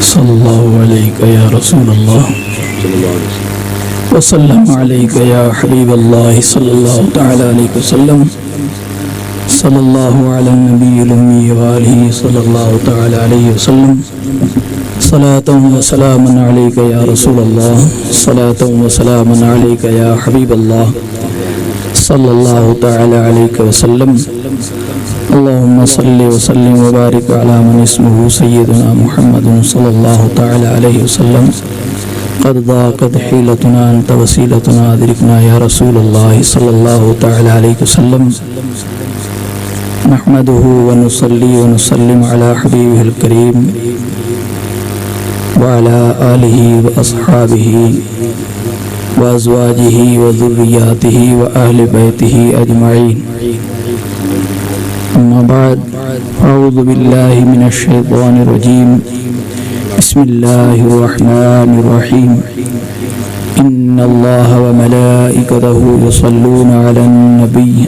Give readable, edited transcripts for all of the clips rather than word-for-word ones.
صلی اللہ علیہ یا رسول اللہ وسلم علیہ یا حبیب اللہ صلی اللہ تعالی علیہ وسلم صلی اللہ علی النبی الامی وآلہ صلی اللہ تعالی علیہ وسلم صلاۃ و سلام علیک یا رسول اللہ صلاۃ و سلام علیک یا حبیب اللہ صلی اللہ تعالی علیہ وسلم اللہم صلی وسلم وبارک علی من اسمہ سیدنا محمد صلی اللہ تعالی علیہ وسلم قد ضاقت حیلتنا انت وسیلتنا ادرکنا یا رسول اللہ صلی اللہ تعالی علیہ وسلم نحمده ونصلي ونسلم على حبيبه الكريم وعلى آله وأصحابه وأزواجه وذرياته وأهل بيته أجمعين أما بعد أعوذ بالله من الشيطان الرجيم بسم الله الرحمن الرحيم إن الله وملائكته يصلون على النبي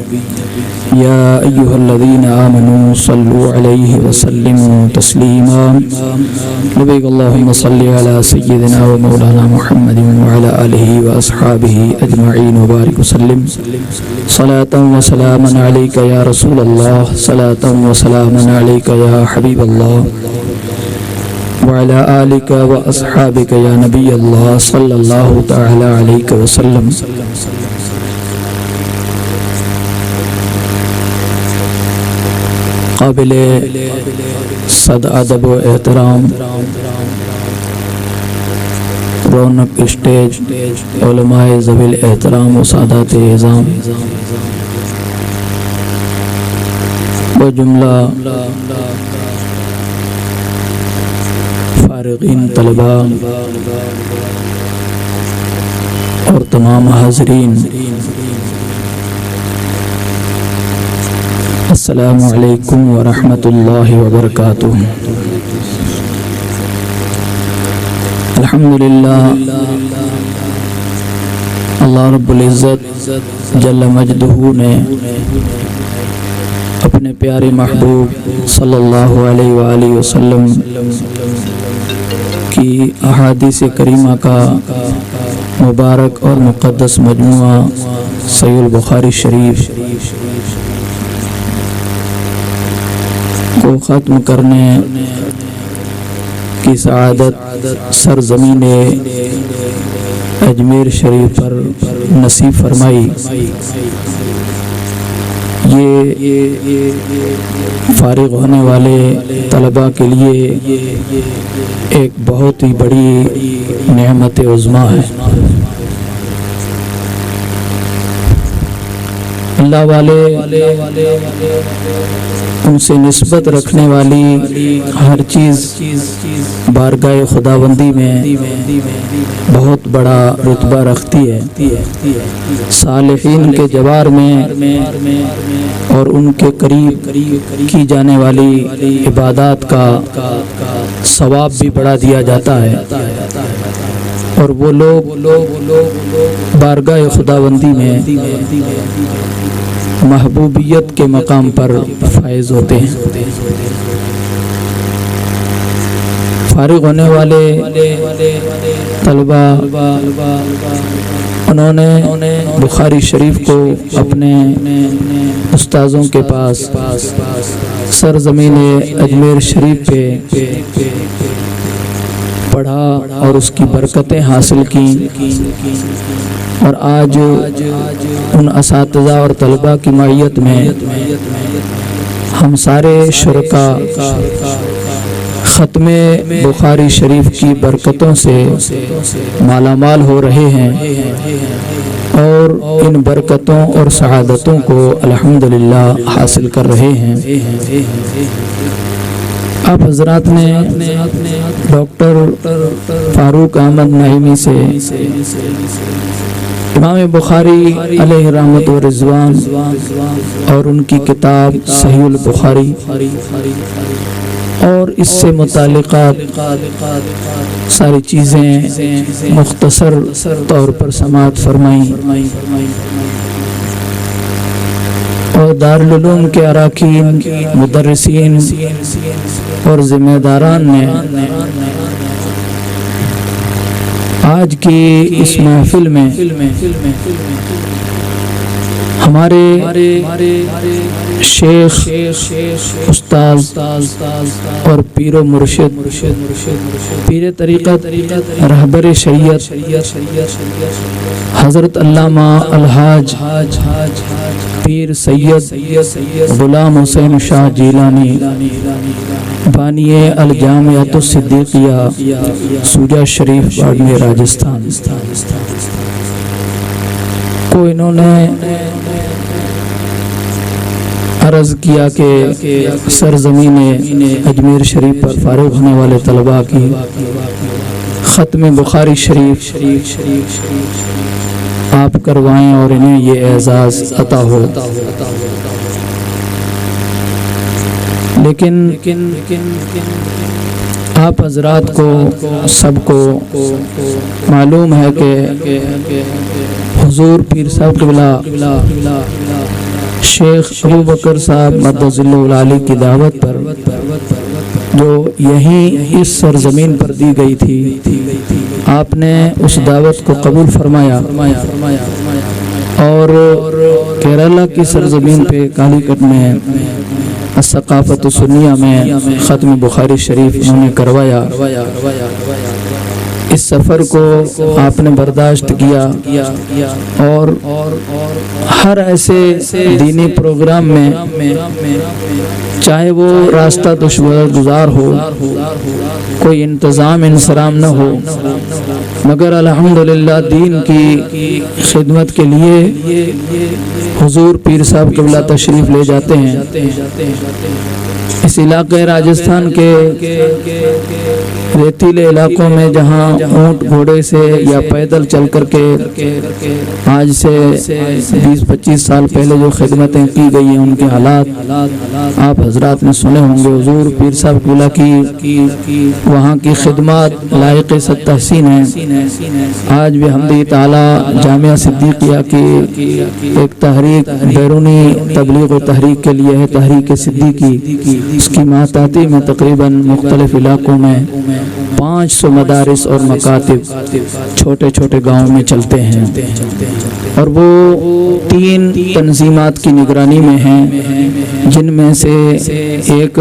يا أيها الذين آمنوا صلوا عليه وسلموا تسليما لبيك اللهم صل على سيدنا ومولانا محمد وعلى آله وأصحابه أجمعين وبارك وسلم صلاة وسلاما عليك يا رسول الله صلاة وسلاما عليك يا حبيب الله وعلى آلك وأصحابك يا نبي الله صلى الله تعالى عليك وسلم قابل صد ادب و احترام رونق اسٹیج علماء ذوی الاحترام و سادات اعظام و جملہ فارغین طلباء اور تمام حاضرین، السلام علیکم ورحمۃ اللہ وبرکاتہ۔ الحمدللہ، اللہ رب العزت جل مجدہ نے اپنے پیارے محبوب صلی اللہ علیہ وآلہ وسلم کی احادیث کریمہ کا مبارک اور مقدس مجموعہ صحیح البخاری شریف کو ختم کرنے کی سعادت سرزمین اجمیر شریف پر نصیب فرمائی۔ یہ فارغ ہونے والے طلباء کے لیے ایک بہت ہی بڑی نعمت عظمیٰ ہے۔ اللہ والے ان سے نسبت رکھنے والی ہر چیز بارگاہ خداوندی میں بہت بڑا رتبہ رکھتی ہے۔ صالحین کے جوار میں اور ان کے قریب کی جانے والی عبادات کا ثواب بھی بڑھا دیا جاتا ہے، اور وہ لوگ بارگاہ خداوندی میں محبوبیت کے مقام پر فائز ہوتے ہیں۔ فارغ ہونے والے طلباء انہوں نے بخاری شریف کو اپنے استاذوں کے پاس سرزمین اجمیر شریف پہ پڑھا اور اس کی برکتیں حاصل کی، اور آج ان اساتذہ اور طلباء کی معیت میں ہم سارے شرکا ختم بخاری شریف کی برکتوں سے مالا مال ہو رہے ہیں، اور ان برکتوں اور سعادتوں کو الحمدللہ حاصل کر رہے ہیں۔ آپ حضرات نے ڈاکٹر فاروق احمد نعیمی سے امام بخاری علیہ رحمت و رضوان اور ان کی کتاب صحیح البخاری اور اس سے متعلقہ ساری چیزیں مختصر طور پر سماعت فرمائیں، اور دارالعلوم کے اراکین، مدرسین اور ذمہ داران نے آج کی اس محفل میں ہمارے شیخ استاذ اور پیر و مرشد پیر طریقت رہبر شریعت حضرت علامہ الحاج پیر سید غلام حسین شاہ جیلانی بانی الجامعۃ الصدیقیہ سوجا شریف باڑمیر راجستھان کو انہوں نے عرض کیا کہ سرزمین اجمیر شریف پر فارغ ہونے والے طلباء کی ختم بخاری شریف آپ کروائیں اور انہیں یہ اعزاز عطا ہو. لیکن آپ حضرات کو سب کو معلوم ہے کہ حضور پیر صاحب قبلہ شیخ ابو بکر صاحب مدد اللہ علیہ کی دعوت پر جو یہیں اس سرزمین پر دی گئی تھی، آپ نے اس دعوت کو قبول فرمایا اور کیرالہ کی سرزمین پہ کالی کٹ میں ثقافت سنیہ میں ختم بخاری شریف انہوں نے کروایا. اس سفر کو آپ نے برداشت کیا اور ہر ایسے دینی پروگرام میں چاہے وہ راستہ دشوار ہو، کوئی انتظام انصرام نہ ہو، مگر الحمدللہ دین کی خدمت کے لیے حضور پیر صاحب قبلہ تشریف لے جاتے ہیں. اس علاقے راجستھان کے ریتیلے علاقوں میں جہاں اونٹ گھوڑے سے یا پیدل چل کر کے آج سے 20-25 سال پہلے جو خدمتیں کی گئی ہیں ان کے حالات آپ حضرات نے سنے ہوں گے. حضور پیر صاحب قبلہ کی وہاں کی خدمات لائق تحسین ہیں. آج بھی حمدی تعالی جامعہ صدیقیہ کی ایک تحریک بیرونی تبلیغ و تحریک کے لیے ہے، تحریک صدیقی. اس کی ماتحتی میں تقریباً مختلف علاقوں میں 500 مدارس اور مکاتب چھوٹے چھوٹے گاؤں میں چلتے ہیں اور وہ 3 تنظیمات کی نگرانی میں ہیں، جن میں سے ایک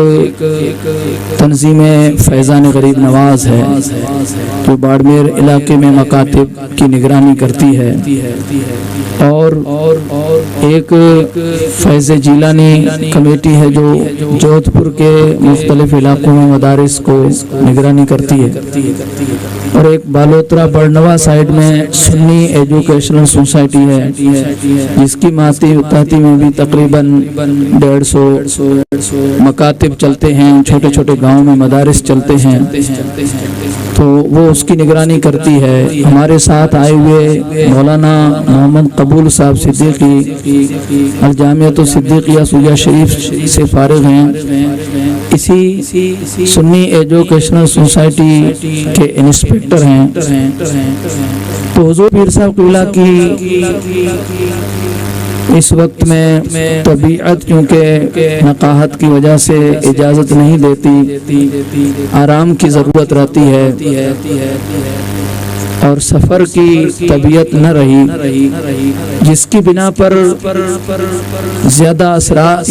تنظیم فیضان غریب نواز ہے جو باڑمیر علاقے میں مکاتب کی نگرانی کرتی ہے، اور ایک فیض جیلانی کمیٹی ہے جو جودھ پور کے مختلف علاقوں میں مدارس کو نگرانی کرتی ہے، اور ایک بالوترا برنوا سائیڈ میں سنی ایجوکیشنل سوسائٹی ہے جس کی تحتی میں بھی تقریباً 150 مکاتب چلتے ہیں، چھوٹے چھوٹے گاؤں میں مدارس چلتے ہیں، تو وہ اس کی نگرانی کرتی ہے. ہمارے ساتھ آئے ہوئے مولانا محمد قبول صاحب صدیقی الجامعۃ الصدیقیہ سوجا شریف سے فارغ ہیں، اسی سنی ایجوکیشنل سوسائٹی کے انسپیکٹر ہیں. تو حضور پیر صاحب قبلہ کی اس وقت میں طبیعت کیونکہ نقاہت کی وجہ سے اجازت نہیں دیتی، آرام کی ضرورت رہتی ہے اور سفر کی طبیعت نہ رہی، جس کی بنا پر زیادہ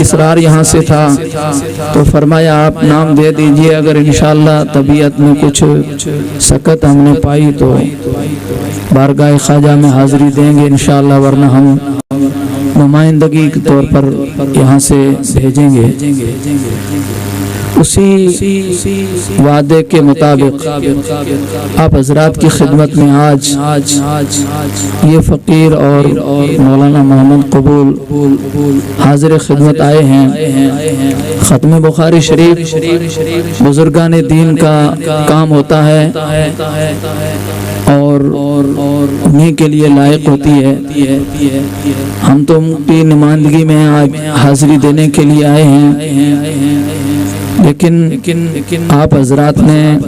اصرار یہاں سے تھا تو فرمایا آپ نام دے دیجئے، اگر انشاءاللہ طبیعت میں کچھ سکت ہم نے پائی تو بارگاہ خواجہ میں حاضری دیں گے انشاءاللہ، ورنہ ہم نمائندگی کے طور پر یہاں سے بھیجیں گے. اسی وعدے کے مطابق آپ حضرات کی خدمت میں آج یہ فقیر اور مولانا محمد قبول حاضر خدمت آئے ہیں. ختم بخاری شریف بزرگان دین کا کام ہوتا ہے اور انہیں کے لیے لائق ہوتی ہے. ہم تو ان کی نمائندگی میں آج حاضری دینے کے لیے آئے ہیں. لیکن آپ حضرات نے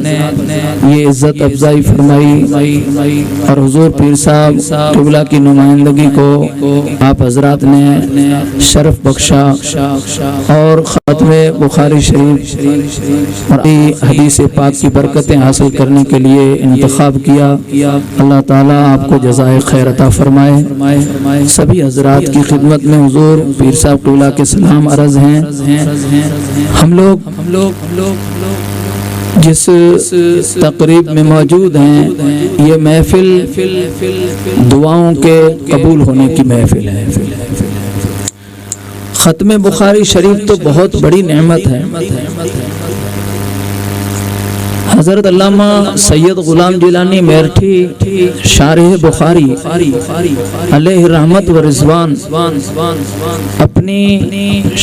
یہ عزت افزائی فرمائی اور حضور پیر صاحب قبلہ کی نمائندگی کو آپ حضرات نے شرف بخشا اور ختم بخاری شریف اور حدیث پاک کی برکتیں حاصل کرنے کے لیے انتخاب کیا۔ اللہ تعالیٰ آپ کو جزائے خیر عطا فرمائے۔ سبھی حضرات کی خدمت میں حضور پیر صاحب قبلہ کے سلام عرض ہیں۔ ہم لوگ جس تقریب میں موجود ہیں یہ محفل دعاؤں کے قبول ہونے کی محفل ہے۔ ختم بخاری شریف تو بہت بڑی نعمت ہے۔ حضرت علامہ سید غلام جیلانی میرٹھی شارح بخاری علیہ رحمت و رضوان اپنی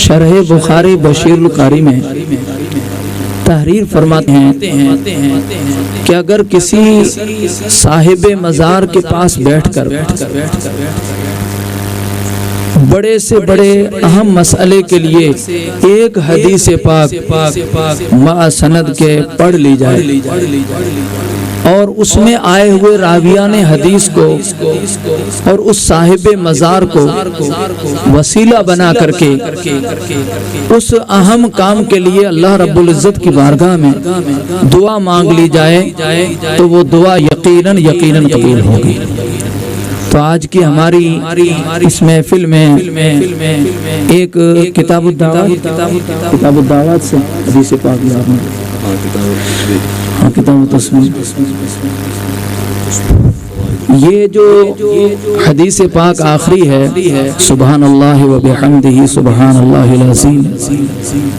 شرح بخاری بشیر القاری میں تحریر فرماتے ہیں کہ اگر کسی صاحب مزار کے پاس بیٹھ کر بڑے سے بڑے اہم مسئلے کے لیے ایک حدیث پاک مع سند کے پڑھ لی جائے اور اس میں آئے ہوئے راویان حدیث کو اور اس صاحب مزار کو وسیلہ بنا کر کے اس اہم کام کے لیے اللہ رب العزت کی بارگاہ میں دعا مانگ لی جائے تو وہ دعا یقیناً قبول ہوگی۔ تو آج کی ہماری اس محفل میں ایک کتاب الدعوات سے حدیث پاک یاد میں کتاب التسبیح، یہ جو حدیث پاک آخری ہے سبحان اللہ و بحمدہ سبحان اللہ العظیم،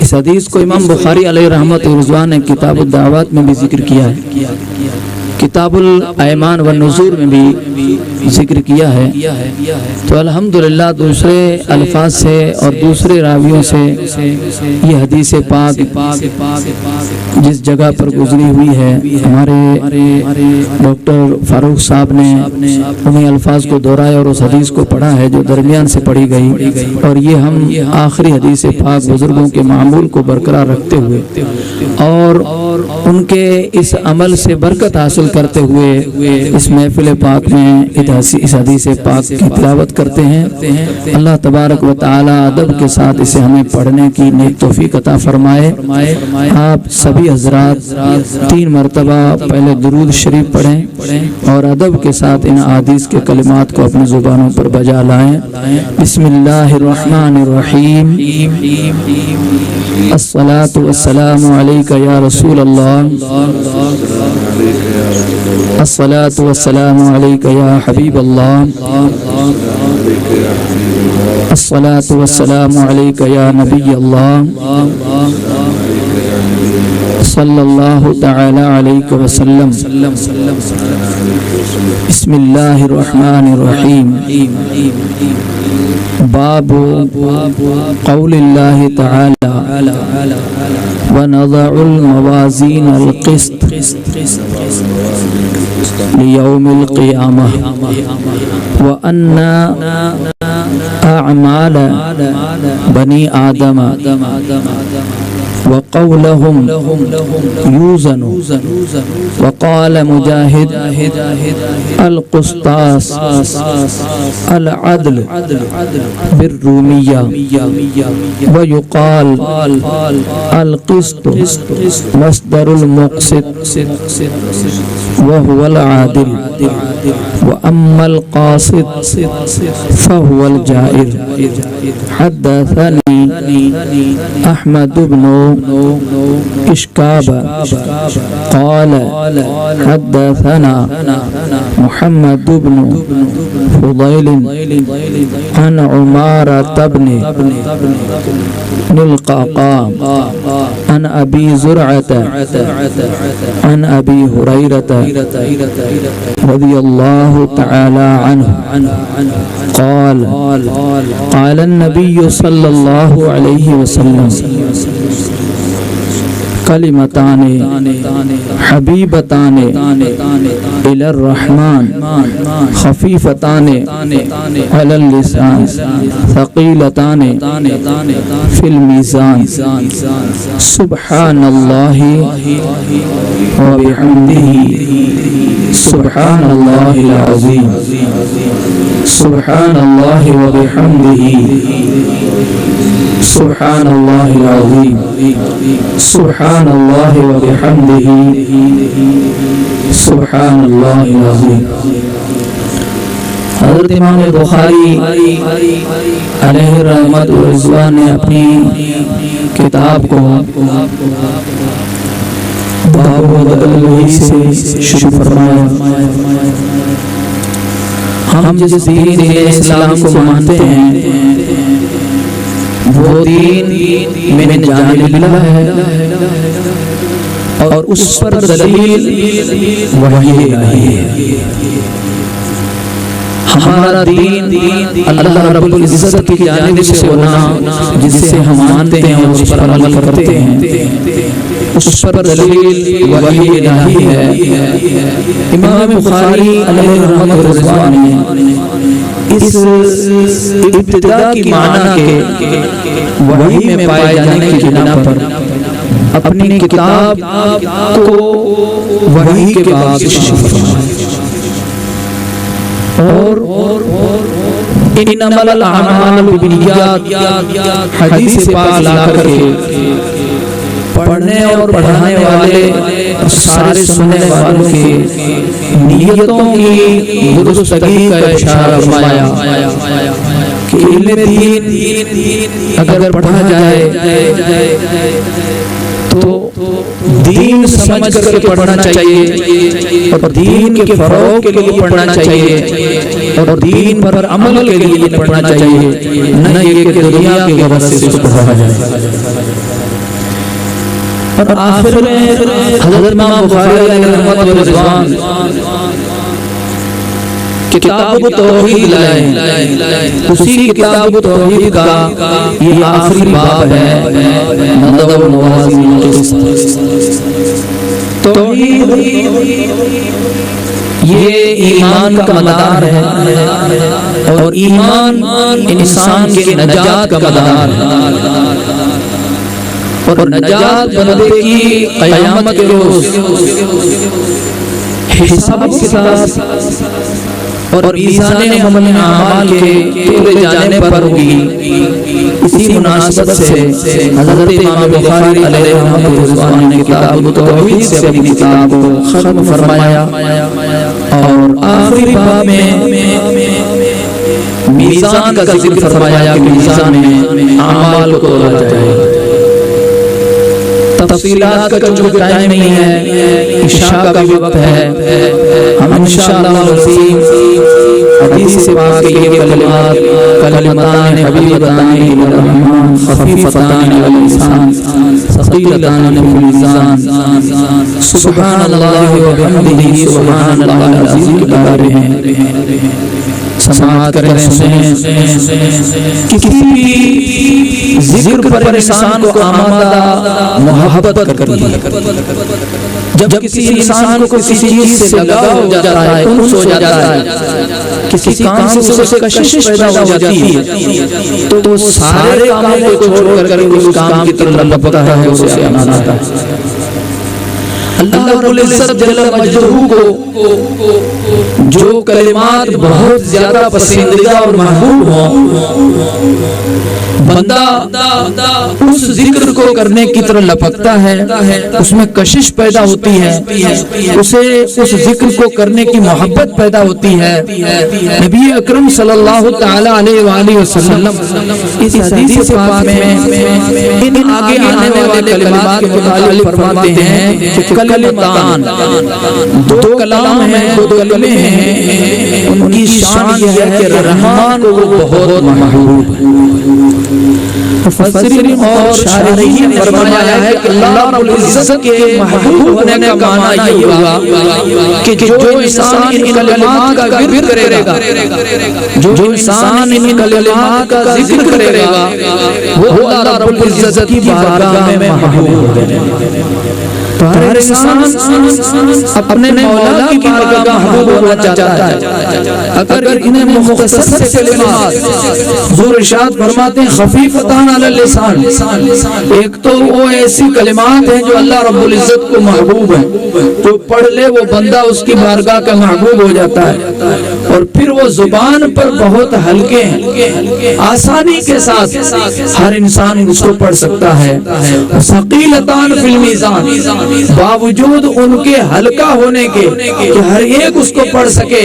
اس حدیث کو امام بخاری علیہ رحمت و رضوان نے کتاب الدعوات میں بھی ذکر کیا ہے، کتاب الایمان والنذور میں بھی ذکر کیا ہے۔ تو الحمدللہ دوسرے الفاظ سے اور دوسرے راویوں سے یہ حدیث پاک جس جگہ پر گزری ہوئی ہے ہمارے ڈاکٹر فاروق صاحب نے انہیں الفاظ کو دہرایا اور اس حدیث کو پڑھا ہے جو درمیان سے پڑھی گئی، اور یہ ہم آخری حدیث پاک بزرگوں کے معمول کو برقرار رکھتے ہوئے اور ان کے اس عمل سے برکت حاصل کرتے ہوئے اس محفل پاک میں اس حدیث پاک کی تلاوت کرتے ہیں۔ اللہ تبارک و تعالی ادب کے ساتھ اسے ہمیں پڑھنے کی نیک توفیق عطا فرمائے۔ آپ سبھی حضرات 3 مرتبہ پہلے درود شریف پڑھیں اور ادب کے ساتھ ان احادیث کے کلمات کو اپنی زبانوں پر بجا لائیں۔ بسم اللہ الرحمن الرحیم، الصلاة والسلام علیک یا رسول اللہ، الصلاة والسلام علیک یا حبیب اللہ، الصلاة والسلام علیک یا نبی اللہ، صلی اللہ تعالی علیہ وسلم۔ بسم اللہ الرحمن الرحیم، باب قول اللہ تعالی ونضع الموازین القسط لیوم القیامہ وأن أعمال بني آدم وقولهم يوزن، وقال مجاهد القسطاس العدل بالرومية، ويقال القسط مصدر المقسط وهو العادل، وأما القاسط فهو الجائر۔ حدثني أحمد بن إشكاب قال حدثنا محمد بن فضيل عن عمارة بن القعقاع عن أبي زرعة عن أبي هريرة رضي الله تعالى عنه قال قال النبي صلى الله عليه وسلم کلمتان حبیبتان الی الرحمن خفیفتان علی اللسان ثقیلتان فی المیزان سبحان اللہ وبحمدہ سبحان اللہ العظیم سبحان اللہ وبحمدہ سبحان اللہ العظیم سبحان اللہ وبحمدہ سبحان اللہ العظیم۔ حضرت امام بخاری علیہ رحمت و رضوان نے اپنی کتاب کو باب الوحی سے شروع فرمایا۔ ہم جس دین اسلام کو مانتے ہیں وہ دین من جانب اللہ ہے اور اس پر دلیل وحی الہی ہے۔ ہمارا دین اللہ رب العزت کی جانب سے ہونا جسے ہم مانتے ہیں اور اس پر عمل کرتے ہیں، اس پر دلیل وحی الہی ہے۔ امام بخاری علیہ رحمت و رضوان نے اس ابتدا کی معنی کے وحی میں پائے جانے کی بنا پر اپنی کتاب کو وحی کے باب سے شروع فرمایا اور انما الاعمال بالنیات حدیث پاک لا کر کے پڑھنے اور پڑھانے والے اور سارے سننے والوں کی نیتوں کی درستگی کا اشارہ فرمایا کہ علم دین اگر پڑھا جائے تو دین سمجھ کر کے پڑھنا چاہیے اور دین کے فروغ کے لیے پڑھنا چاہیے اور دین پر عمل کے لیے پڑھنا چاہیے، نہ یہ کہ دنیا کی غرض سے اس کو پڑھا جائے۔ اور آخر میں حضرت امام بخاری علیہ رحمت و رضوان کتاب توحید لائے، اسی کتاب توحید کا یہ آخری باب ہے۔ نظر و نوازی توحید یہ ایمان کا مدار ہے اور ایمان انسان کے نجات کا مدار ہے اور نجات بندے کی قیامت کے روز حساب کتاب اور میزان مومن اعمال کے تولے جانے پر ہوگی۔ اسی مناسبت سے حضرت امام بخاری علیہ رحمۃ اللہ نے کتاب توحید سے اپنی کتاب کو ختم فرمایا اور آخری باب میں میزان کا ذکر فرمایا کہ میزان میں اعمال کو تولا جائے۔ تفصیلات کا چونکہ ٹائم نہیں ہے، عشاء کا بھی وقت ہے، ہم انشاءاللہ حدیث پاک کے یہ کلمات کلمتان حبیبتان الی الرحمن خفیفتان علی اللسان ثقیلتان فی المیزان سبحان اللہ وبحمدہ سبحان اللہ العظیم کے بارے ہیں سماعت کریں سنیں۔ کسی ذکر پر انسان کو آمادہ محبت کرتی ہے، جب کسی انسان کو کسی چیز سے لگاؤ ہو جاتا ہے، انس ہو جاتا ہے، کسی کام سے اسے کشش پیدا ہو جاتی ہے تو سارے کاموں کو چھوڑ کر اس کام کی طرف لپکتا ہے، اسے اپناتا ہے۔ اللہ رب العزت جل مجدہ کو جو کلمات بہت زیادہ پسندیدہ اور محبوب ہوں، بندہ اس ذکر کو کرنے کی طرف لپکتا ہے، اس میں کشش پیدا ہوتی ہے، اسے اس ذکر کو کرنے کی محبت پیدا ہوتی ہے۔ نبی اکرم صلی اللہ تعالی علیہ وآلہ وسلم اس حدیث پاک میں ان آگے آنے والے کلمات کے متعلق فرماتے ہیں کہ کلمتان، دو کلام ہیں، دو کلمے ہیں، ان کی شان یہ ہے کہ رحمان کو وہ بہت محبوب ہے۔ مفسرین اور شارحین نے فرمایا ہے کہ اللہ رب العزت کے محبوب ہونے کا معنی یہ ہوا کہ جو انسان ان کلمات کا ورد کرے گا، جو انسان ان کلمات کا ذکر کرے گا، وہ اللہ رب العزت کی بارگاہ میں محبوب ہوگا۔ تو ہر انسان اپنے مولا کی بارگاہ میں محبوب ہونا چاہتا ہے۔ اگر انہیں مختصر کلمات حضور ارشاد فرماتے ہیں خفیفتان علی اللسان، ایک تو وہ ایسی کلمات ہیں جو اللہ رب العزت کو محبوب ہیں، جو پڑھ لے وہ بندہ اس کی بارگاہ کا محبوب ہو جاتا ہے، اور پھر وہ زبان پر بہت ہلکے ہیں، آسانی کے ساتھ ہر انسان اس کو پڑھ سکتا ہے۔ ثقیلتان فی المیزان، باوجود ان کے ہلکا ہونے کے کہ ہر ایک اس کو پڑھ سکے،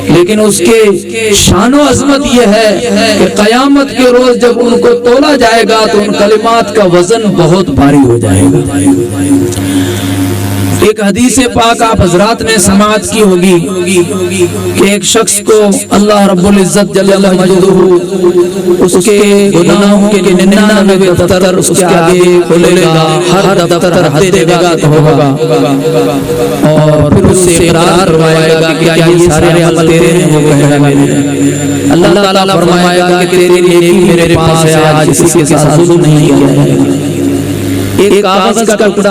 لیکن اس کے شان و عظمت یہ ہے کہ قیامت کے روز جب ان کو تولا جائے گا تو ان کلمات کا وزن بہت بھاری ہو جائے گا۔ ایک حدیث پاک آپ حضرات نے سماعت کی ہوگی کہ ایک شخص کو اللہ رب العزت جل مجدہ اس کے گناہوں کے 99 دفتر اس کے آگے کھولے گا، ہر دفتر ہفتے وقت ہوگا، اور پھر اس سے اقرار کروائے گا کہ کیا یہ سارے عمل تیرے ہیں؟ وہ کہے گا اللہ تعالیٰ فرمائے گا کہ تیری نیکی میرے پاس ہے، آج کسی کے ساتھ ظلم نہیں کیا ہے۔ ایک کاغذ کا ٹکڑا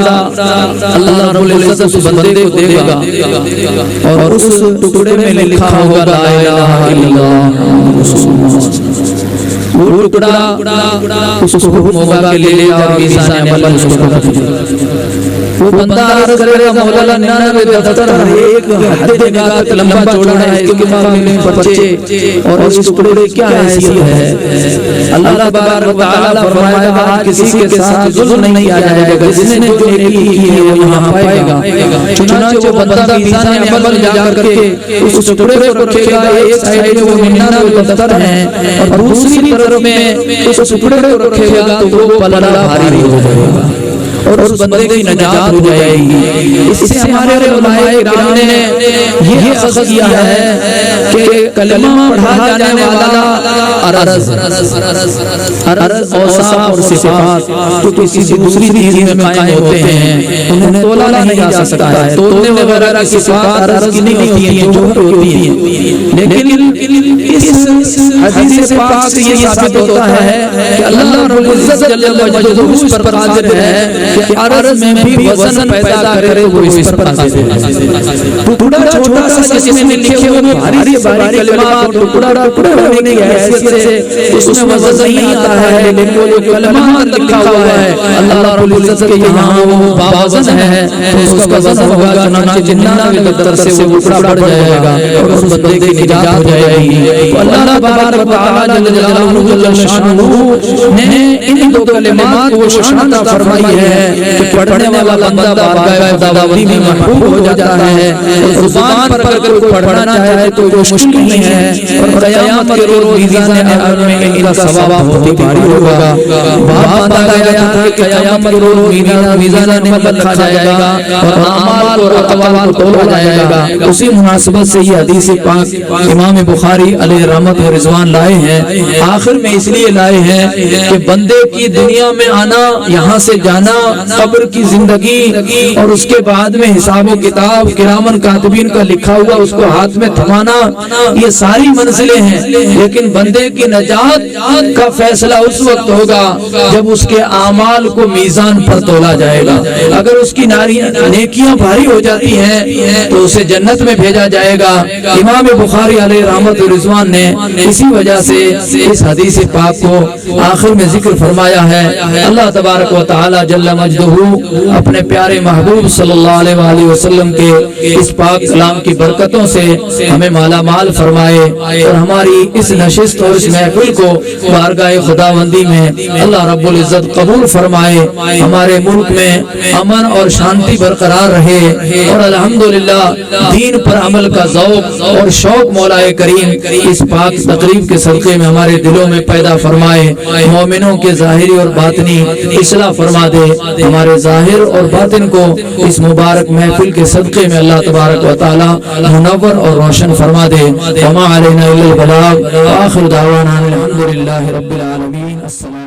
اللہ رب العزت اس بندے کو دے گا، اور اس ٹکڑے میں لکھا ہوگا لا الہ الا اللہ۔ وہ ٹکڑا اس کو حکم ہوگا کہ لے لے اور میزان عمل اس کو رکھ دے۔ وہ بندہ عرض کرے گا مولا 99 دفتر ہر ایک حد نگاہ تک لمبا چوڑا ہے، اس کے مقابلے میں پرچے اور اس ٹکڑے کیا حیثیت ہے؟ اللہ تبارک و تعالیٰ فرمائے گا آج کسی کے ساتھ ظلم نہیں کیا جائے گا، جس نے جو نیکی کی ہے وہ یہاں پائے گا۔ چنانچہ وہ بندہ میزان عمل جا کر کے اس ٹکڑے کو رکھے گا، ایک سائیڈ میں وہ 99 دفتر ہیں اور دوسری طرف میں اس ٹکڑے کو رکھے گا تو وہ پلڑا بھاری ہو جائے گا اور اس بندے کی نجات ہو جائے گی۔ اس سے ہمارے علماء کرام نے یہ اخذ کیا ہے کہ کلمہ پڑھا جانے والا عرض اوصاف اور صفات جو کسی دوسری چیز میں قائم ہوتے ہیں انہیں تولا نہیں جا سکتا ہے۔ تولنے وغیرہ کی صفات عرض کی نہیں ہوتی ہیں، جوہر ہوتی ہیں، لیکن اس حدیث پاک سے یہ ثابت ہوتا ہے کہ اللہ رب العزت جل مجدہ اس پر قادر ہے کہ عرض میں بھی وزن پیدا کرے، وہ اس پر قادر ہے۔ ٹکڑا چھوٹا سا جس میں لکھے ہوئے بھاری بھاری کلمات، ٹکڑا ہونے کی حیثیت سے اس میں وزن نہیں آتا ہے، لیکن وہ جو کلمات لکھا ہوا ہے اللہ رب العزت کے یہاں وہ باوزن ہے، تو اس کا وزن ہوگا چنانچہ 99 دفتر سے وہ ٹکڑا بڑھ جائے گا اور اس بندے کی نجات ہو جائے گی۔ تو اللہ تبارک و تعالیٰ جل جلالہ جل شانہ نے ان دو کلمات کو شان عطا فرمائی ہے کہ پڑھنے والا بندہ بارگاہ خداوندی میں محبوب ہو جاتا ہے، اور زبان پر اگر کوئی پڑھنا چاہے تو کوئی مشکل نہیں ہے، اور قیامت کے روز میزان عمل میں ان کا ثواب بہت ہی بھاری ہوگا۔ باب باندھا گیا تھا کہ قیامت کے روز میزان عمل رکھا جائے گا اور اعمال اور اقوال کو تولا جائے گا۔ اسی مناسبت سے یہ حدیث پاک امام بخاری علیہ رحمت و رضوان لائے ہیں، آخر میں اس لیے لائے ہیں کہ بندے کی دنیا میں آنا، یہاں سے جانا، قبر کی زندگی اور اس کے بعد میں حساب و کتاب کرامن کاتبین کا لکھا ہوا اس کو ہاتھ میں تھمانا، یہ ساری منزلیں ہیں، لیکن بندے کی نجات کا فیصلہ اس وقت ہوگا جب اس کے اعمال کو میزان پر تولا جائے گا۔ اگر اس کی نیکیاں بھاری ہو جاتی ہیں تو اسے جنت میں بھیجا جائے گا۔ امام بخاری علیہ رحمت و رضوان نے اسی وجہ سے اس حدیث پاک کو آخر میں ذکر فرمایا ہے۔ اللہ تبارک و تعالی جل مجدہ اپنے پیارے محبوب صلی اللہ علیہ وآلہ وسلم کے اس پاک کلام کی برکتوں سے ہمیں مالا مال فرمائے، اور ہماری اس نشست اور اس محفل کو بارگاہ خداوندی میں اللہ رب العزت قبول فرمائے، ہمارے ملک میں امن اور شانتی برقرار رہے، اور الحمدللہ دین پر عمل کا ذوق اور شوق مولا کریم اس پاک تقریب کے صدقے میں ہمارے دلوں میں پیدا فرمائے، مومنوں کے ظاہری اور باطنی اصلاح فرما دے، ہمارے ظاہر اور باطن کو اس مبارک محفل کے صدقے میں اللہ تبارک و تعالی منور اور روشن فرما دے۔ وما علینا الا البلاغ، وآخر دعوانا الحمدللہ رب العالمین۔ السلام